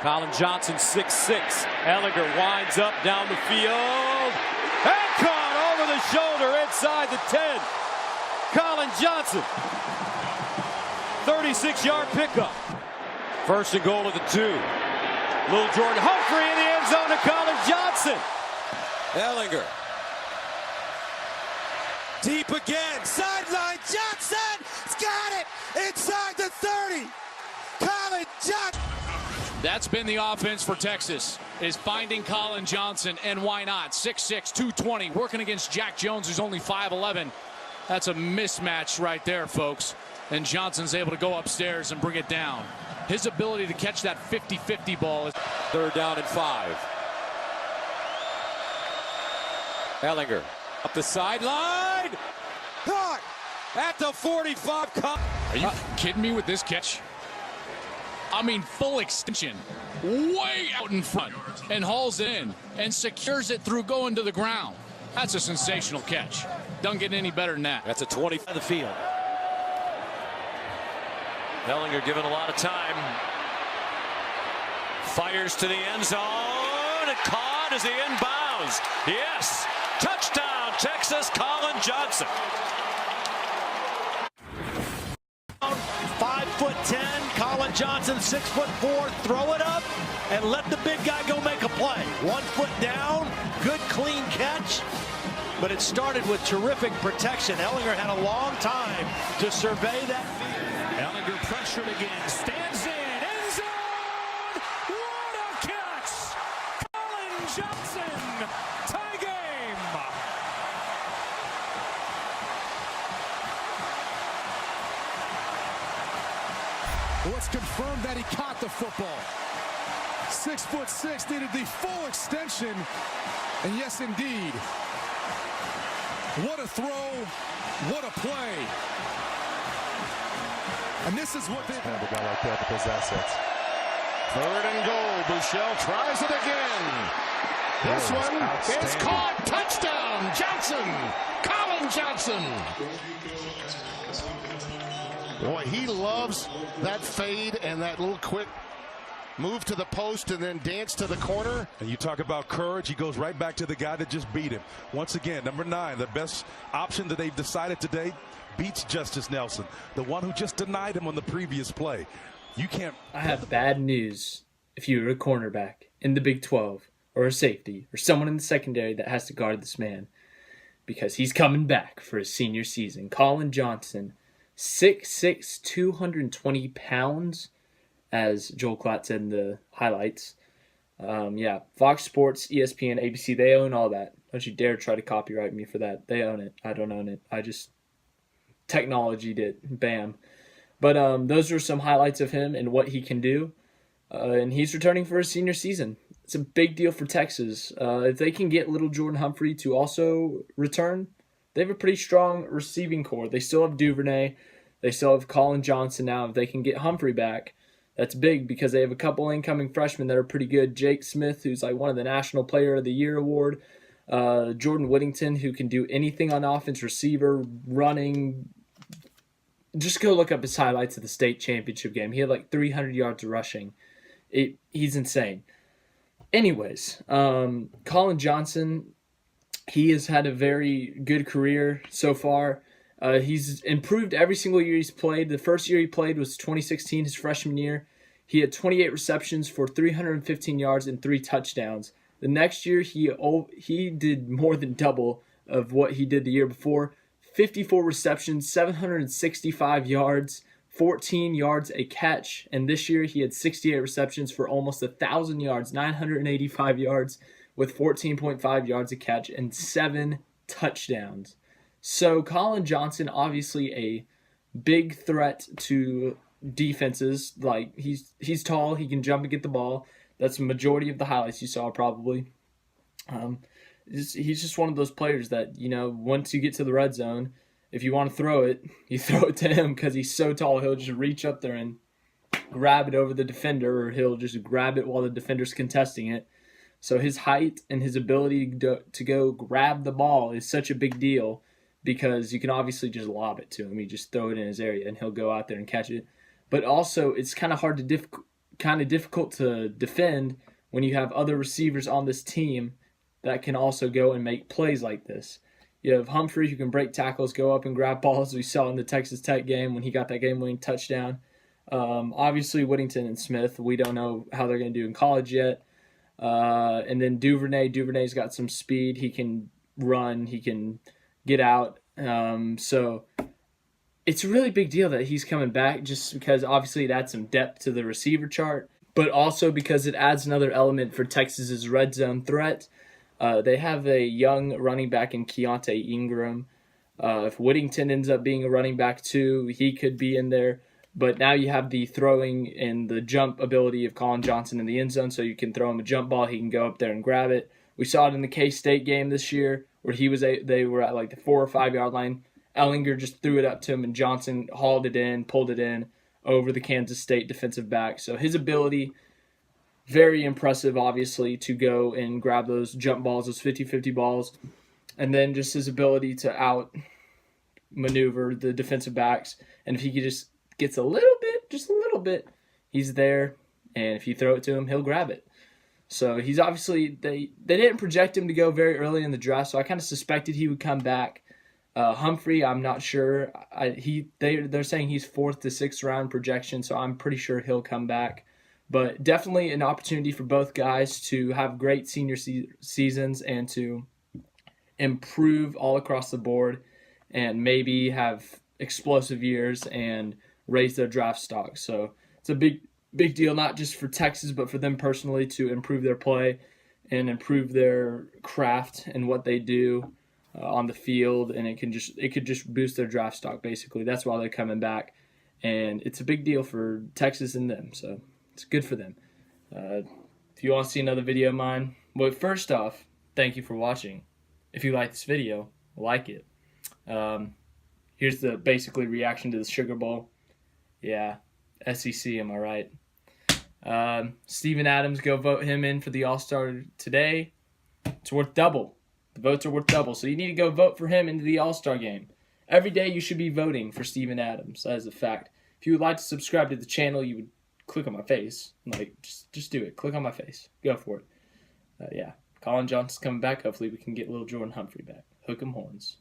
Collin Johnson, 6'6". Ehlinger winds up down the field. And caught over the shoulder inside the 10. Collin Johnson. 36-yard pickup. First and goal at the 2. Little Jordan Humphrey in the end zone to Collin Johnson. Ehlinger. Deep again. Sideline. Johnson. He's got it. Inside the 30. Collin Johnson. That's been the offense for Texas, is finding Collin Johnson, and why not? 6'6", 220, working against Jack Jones, who's only 5'11". That's a mismatch right there, folks. And Johnson's able to go upstairs and bring it down. His ability to catch that 50-50 ball is... Third down and 5. Ehlinger up the sideline. Caught at the 45. Are you kidding me with this catch? I mean, full extension, way out in front, and hauls it in and secures it through going to the ground. That's a sensational catch. Don't get any better than that. That's a 20 of the field. Ehlinger given a lot of time. Fires to the end zone. And caught as he inbounds. Yes. Touchdown, Texas. Collin Johnson. 5'10", Collin Johnson, 6'4", throw it up and let the big guy go make a play. 1 foot down, good clean catch, but it started with terrific protection. Ehlinger had a long time to survey that field. Ehlinger pressured again, stands in, end zone! What a catch! Collin Johnson, tie game! Well, it's confirmed that he caught the football. 6'6", needed the full extension. And yes, indeed. What a throw. What a play. And this is what they have a guy like that with those assets. 3rd and goal. Bouchel tries it again. This one is caught. Touchdown, Johnson. Collin Johnson. Boy, he loves that fade and that little quick move to the post and then dance to the corner. And you talk about courage, he goes right back to the guy that just beat him. Once again, number 9, the best option that they've decided today, beats Justice Nelson, the one who just denied him on the previous play. You can't... I have bad news if you're a cornerback in the Big 12 or a safety or someone in the secondary that has to guard this man, because he's coming back for his senior season. Collin Johnson, 6'6", 220 pounds, as Joel Klatt said in the highlights. Yeah, Fox Sports, ESPN, ABC, they own all that. Don't you dare try to copyright me for that. They own it. I don't own it. I just technologied it. Bam. But those are some highlights of him and what he can do. And he's returning for his senior season. It's a big deal for Texas. If they can get little Jordan Humphrey to also return, they have a pretty strong receiving core. They still have Duvernay. They still have Collin Johnson now. If they can get Humphrey back, that's big because they have a couple incoming freshmen that are pretty good. Jake Smith, who's like one of the National Player of the Year award. Jordan Whittington, who can do anything on offense, receiver, running. Just go look up his highlights of the state championship game. He had like 300 yards rushing. He's insane. Anyways, Collin Johnson, he has had a very good career so far. He's improved every single year he's played. The first year he played was 2016, his freshman year. He had 28 receptions for 315 yards and 3 touchdowns. The next year, he did more than double of what he did the year before. 54 receptions, 765 yards, 14 yards a catch. And this year, he had 68 receptions for almost 1,000 yards, 985 yards, with 14.5 yards a catch and 7 touchdowns. So Collin Johnson, obviously a big threat to defenses. Like he's tall, he can jump and get the ball. That's the majority of the highlights you saw probably. He's just one of those players that, you know, once you get to the red zone, if you want to throw it, you throw it to him because he's so tall. He'll just reach up there and grab it over the defender, or he'll just grab it while the defender's contesting it. So his height and his ability to go grab the ball is such a big deal, because you can obviously just lob it to him. You just throw it in his area and he'll go out there and catch it. But also, it's kind of hard to kind of difficult to defend when you have other receivers on this team that can also go and make plays like this. You have Humphrey who can break tackles, go up and grab balls. We saw in the Texas Tech game when he got that game-winning touchdown. Obviously, Whittington and Smith, we don't know how they're going to do in college yet. And then Duvernay's got some speed. He can run. He can get out. So it's a really big deal that he's coming back, just because obviously it adds some depth to the receiver chart, but also because it adds another element for Texas's red zone threat. They have a young running back in Keontae Ingram. If Whittington ends up being a running back too, he could be in there. But now you have the throwing and the jump ability of Collin Johnson in the end zone, so you can throw him a jump ball. He can go up there and grab it. We saw it in the K-State game this year where they were at like the 4 or 5 yard line. Ellinger just threw it up to him, and Johnson hauled it in, pulled it in over the Kansas State defensive back. So his ability, very impressive, obviously, to go and grab those jump balls, those 50-50 balls. And then just his ability to out-maneuver the defensive backs. And if he could just gets a little bit, he's there. And if you throw it to him, he'll grab it. So he's obviously, they didn't project him to go very early in the draft, so I kind of suspected he would come back. Humphrey, I'm not sure. They're saying he's 4th to 6th round projection, so I'm pretty sure he'll come back. But definitely an opportunity for both guys to have great senior seasons and to improve all across the board and maybe have explosive years and raise their draft stock. So it's a big deal, not just for Texas, but for them personally to improve their play and improve their craft and what they do on the field, and it could just boost their draft stock. Basically, that's why they're coming back, and it's a big deal for Texas and them. So it's good for them. If you want to see another video of mine, well, first off, thank you for watching. If you like this video, like it. Here's the basically reaction to the Sugar Bowl. Yeah, SEC, am I right? Steven Adams, go vote him in for the All-Star today. It's worth double. The votes are worth double, so you need to go vote for him into the All-Star game. Every day you should be voting for Steven Adams. That is a fact. If you would like to subscribe to the channel, you would click on my face. Like, just do it. Click on my face. Go for it. Yeah, Collin Johnson's coming back. Hopefully we can get little Jordan Humphrey back. Hook 'em horns.